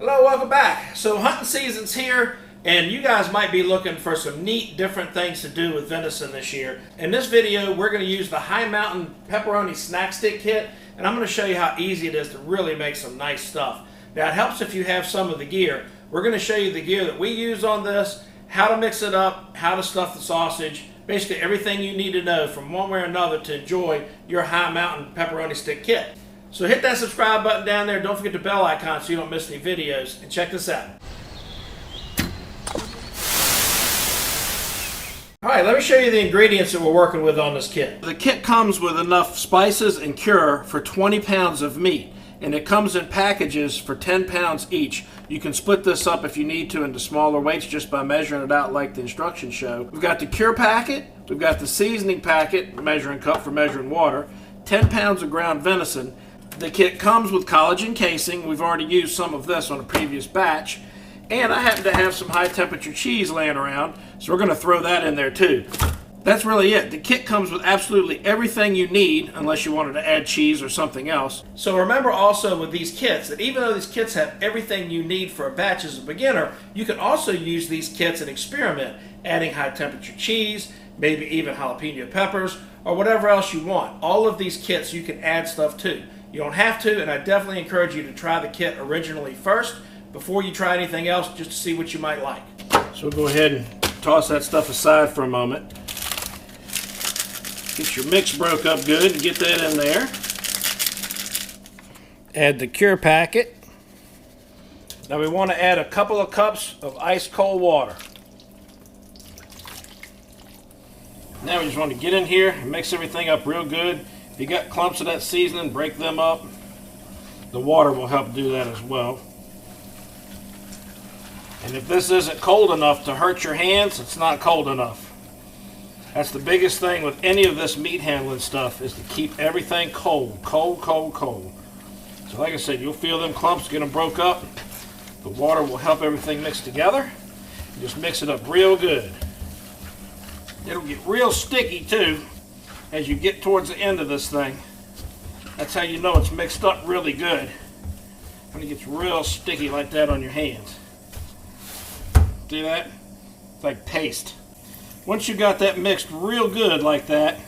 Hello, welcome back. So hunting season's here, and you guys might be looking for some neat, different things to do with venison this year. In this video, we're going to use the High Mountain Pepperoni Snack Stick Kit, and I'm going to show you how easy it is to really make some nice stuff. Now, it helps if you have some of the gear. We're going to show you the gear that we use on this, how to mix it up, how to stuff the sausage, basically everything you need to know from one way or another to enjoy your High Mountain Pepperoni Stick Kit. So hit that subscribe button down there. Don't forget the bell icon so you don't miss any videos. And check this out. Alright, let me show you the ingredients that we're working with on this kit. The kit comes with enough spices and cure for 20 pounds of meat. And it comes in packages for 10 pounds each. You can split this up if you need to into smaller weights just by measuring it out like the instructions show. We've got the cure packet. We've got the seasoning packet, measuring cup for measuring water. 10 pounds of ground venison. The kit comes with collagen casing. We've already used some of this on a previous batch. And I happen to have some high temperature cheese laying around, so we're going to throw that in there too. That's really it. The kit comes with absolutely everything you need, unless you wanted to add cheese or something else. So remember also with these kits, that even though these kits have everything you need for a batch as a beginner, you can also use these kits and experiment, adding high temperature cheese, maybe even jalapeno peppers, or whatever else you want. All of these kits you can add stuff to. You don't have to, and I definitely encourage you to try the kit originally first before you try anything else, just to see what you might like. So we'll go ahead and toss that stuff aside for a moment. Get your mix broke up good and get that in there. Add the cure packet. Now we want to add a couple of cups of ice cold water. Now we just want to get in here and mix everything up real good. If you got clumps of that seasoning, break them up. The water will help do that as well. And if this isn't cold enough to hurt your hands, it's not cold enough. That's the biggest thing with any of this meat handling stuff, is to keep everything cold. Cold, cold, cold. So like I said, you'll feel them clumps, get them broke up. The water will help everything mix together. Just mix it up real good. It'll get real sticky too as you get towards the end of this thing. That's how you know it's mixed up really good, when it gets real sticky like that on your hands. See that? It's like paste. Once you got that mixed real good like that,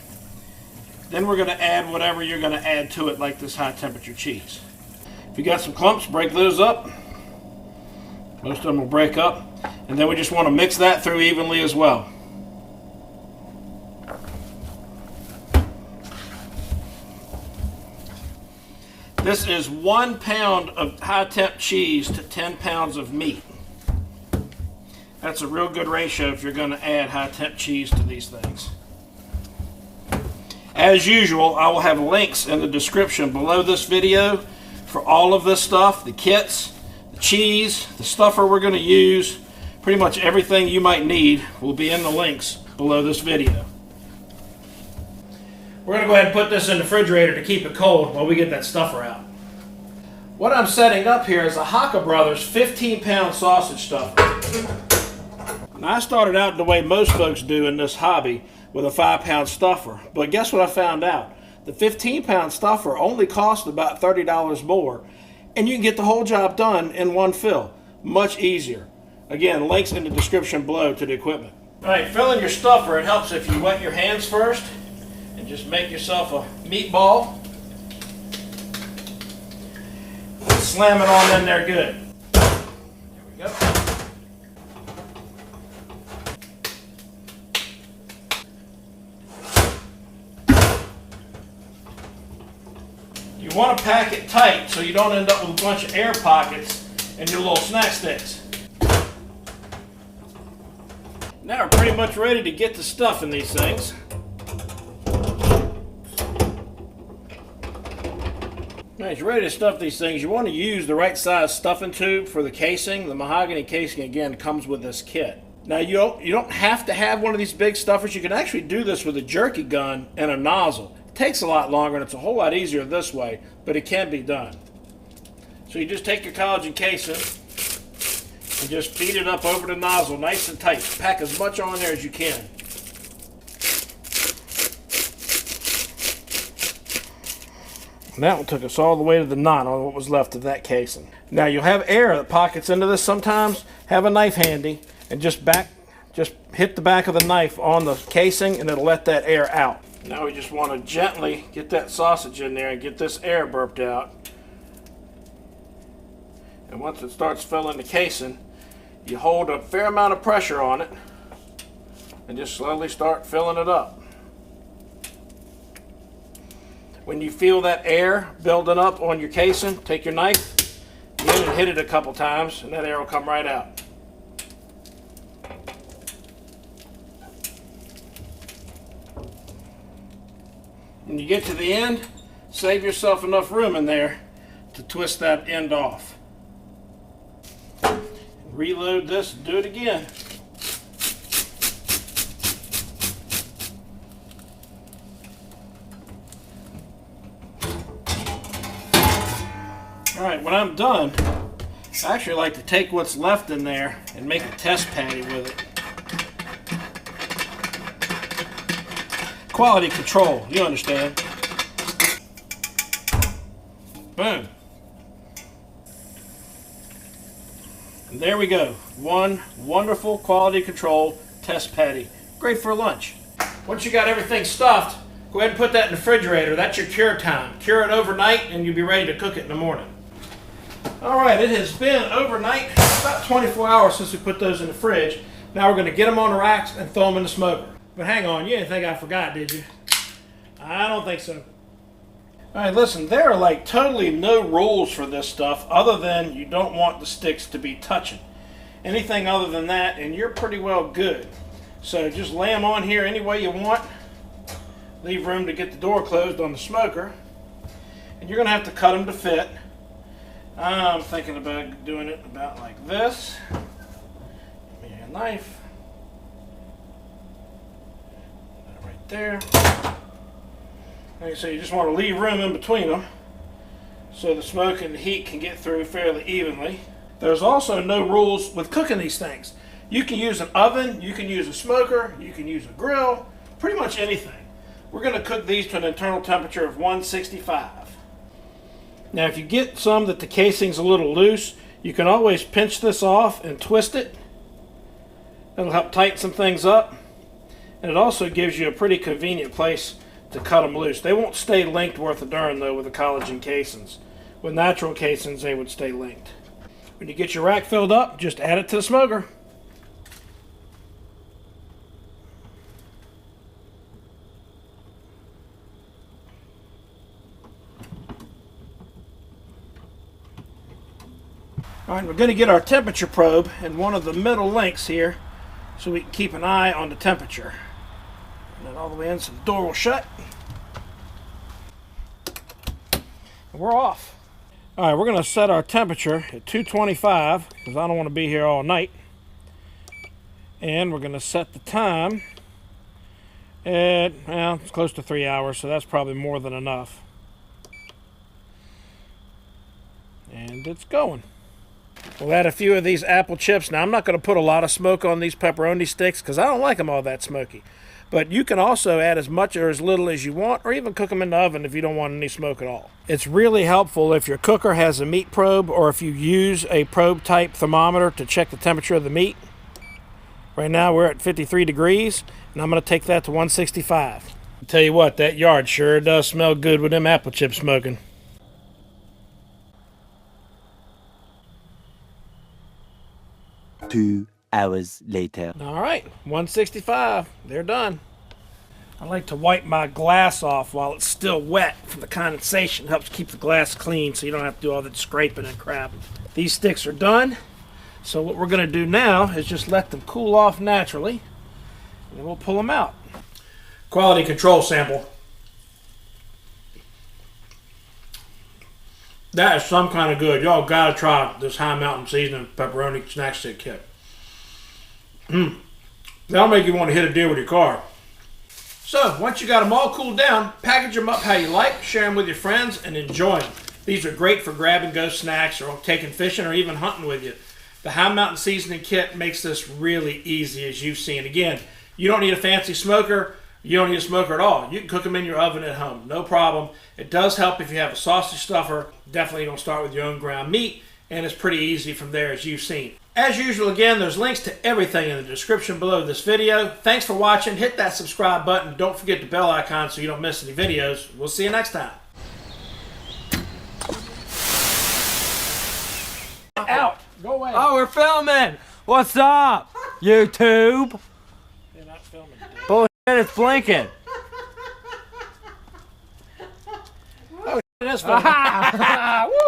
then we're going to add whatever you're going to add to it, like this high temperature cheese. If you got some clumps, break those up. Most of them will break up. And then we just want to mix that through evenly as well. This is 1 pound of high temp cheese to 10 pounds of meat. That's a real good ratio if you're going to add high temp cheese to these things. As usual, I will have links in the description below this video for all of this stuff, the kits, the cheese, the stuffer we're going to use. Pretty much everything you might need will be in the links below this video. We're going to go ahead and put this in the refrigerator to keep it cold while we get that stuffer out. What I'm setting up here is a Haka Brothers 15-pound sausage stuffer. Now, I started out the way most folks do in this hobby, with a 5-pound stuffer. But guess what I found out? The 15-pound stuffer only costs about $30 more, and you can get the whole job done in one fill. Much easier. Again, links in the description below to the equipment. Alright, filling your stuffer, it helps if you wet your hands first and just make yourself a meatball. Slam it on in there good. There we go. You want to pack it tight so you don't end up with a bunch of air pockets in your little snack sticks. Now we're pretty much ready to get the stuff in these things. Now, as you're ready to stuff these things, you want to use the right size stuffing tube for the casing. The mahogany casing, again, comes with this kit. Now, you don't have to have one of these big stuffers. You can actually do this with a jerky gun and a nozzle. It takes a lot longer, and it's a whole lot easier this way, but it can be done. So you just take your collagen casing and just feed it up over the nozzle nice and tight. Pack as much on there as you can. And that one took us all the way to the knot on what was left of that casing. Now you'll have air that pockets into this sometimes. Have a knife handy and just hit the back of the knife on the casing and it'll let that air out. Now we just want to gently get that sausage in there and get this air burped out. And once it starts filling the casing, you hold a fair amount of pressure on it and just slowly start filling it up. When you feel that air building up on your casing, take your knife in and hit it a couple times and that air will come right out. When you get to the end, save yourself enough room in there to twist that end off. Reload this and do it again. Alright, when I'm done, I actually like to take what's left in there and make a test patty with it. Quality control, you understand. Boom. And there we go. One wonderful quality control test patty. Great for lunch. Once you got everything stuffed, go ahead and put that in the refrigerator. That's your cure time. Cure it overnight and you'll be ready to cook it in the morning. Alright, it has been overnight, about 24 hours since we put those in the fridge. Now we're going to get them on the racks and throw them in the smoker. But hang on, you didn't think I forgot, did you? I don't think so. Alright, listen, there are like totally no rules for this stuff other than you don't want the sticks to be touching. Anything other than that and you're pretty well good. So just lay them on here any way you want. Leave room to get the door closed on the smoker. And you're going to have to cut them to fit. I'm thinking about doing it about like this. Give me a knife. Right there. Like I say, you just want to leave room in between them so the smoke and the heat can get through fairly evenly. There's also no rules with cooking these things. You can use an oven, you can use a smoker, you can use a grill, pretty much anything. We're going to cook these to an internal temperature of 165. Now if you get some that the casing's a little loose, you can always pinch this off and twist it. That'll help tighten some things up. And it also gives you a pretty convenient place to cut them loose. They won't stay linked worth a darn though with the collagen casings. With natural casings they would stay linked. When you get your rack filled up, just add it to the smoker. Alright, we're going to get our temperature probe in one of the middle links here so we can keep an eye on the temperature. And then all the way in so the door will shut. And we're off. Alright, we're going to set our temperature at 225 because I don't want to be here all night. And we're going to set the time at, well, it's close to 3 hours, so that's probably more than enough. And it's going. We'll add a few of these apple chips. Now, I'm not going to put a lot of smoke on these pepperoni sticks because I don't like them all that smoky. But you can also add as much or as little as you want, or even cook them in the oven if you don't want any smoke at all. It's really helpful if your cooker has a meat probe or if you use a probe type thermometer to check the temperature of the meat. Right now we're at 53 degrees and I'm going to take that to 165. I'll tell you what, that yard sure does smell good with them apple chips smoking. Two hours later. All right, 165. They're done. I like to wipe my glass off while it's still wet from the condensation. Helps keep the glass clean so you don't have to do all that scraping and crap. These sticks are done. So what we're going to do now is just let them cool off naturally. And then we'll pull them out. Quality control sample. That is some kind of good. Y'all gotta try this High Mountain Seasoning Pepperoni Snack Stick Kit. That'll make you want to hit a deer with your car. So, once you got them all cooled down, package them up how you like, share them with your friends, and enjoy them. These are great for grab-and-go snacks or taking fishing or even hunting with you. The High Mountain Seasoning Kit makes this really easy, as you've seen. Again, you don't need a fancy smoker You don't need a smoker at all. You can cook them in your oven at home, no problem. It does help if you have a sausage stuffer. Definitely don't start with your own ground meat, and it's pretty easy from there, as you've seen. As usual, again, there's links to everything in the description below this video. Thanks for watching. Hit that subscribe button. Don't forget the bell icon so you don't miss any videos. We'll see you next time. Out. Go away. Oh, we're filming. What's up, YouTube? They're not filming. Bullshit, it's blinking. It is filming. Woo!